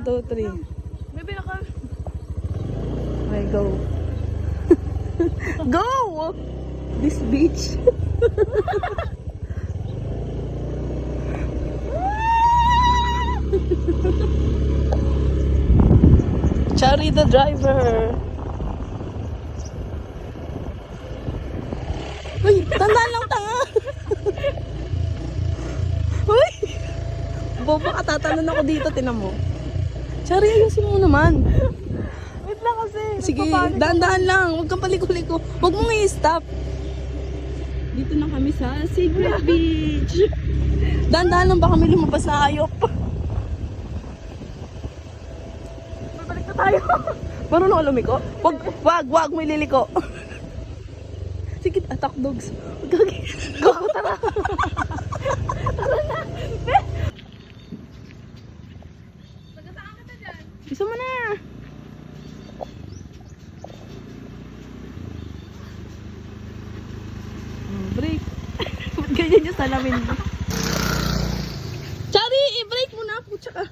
2, 3. May pinaka... Okay, go. Go! This beach. Chari the driver. Uy, tandaan lang tanga. Uy! Bobo ka, tatalon ako dito, tinan mo. Chari, ayusin mo naman. Wait lang kasi. Sige, dahan-dahan lang. Huwag kang paliko-liko. Huwag mong i-stop. Dito na kami sa Secret Beach. Dahan-dahan lang, baka may lumabas na ayop. Babalik na tayo. Marunong ka lumiko? Wag, may liliko. Sige, attack dogs. Gagi. Go, tara. Tagasaan ka na dyan. Isa mo na. Break. Ba't ganyan yung salamin mo? Chari, i-break mo na. Putsa ka.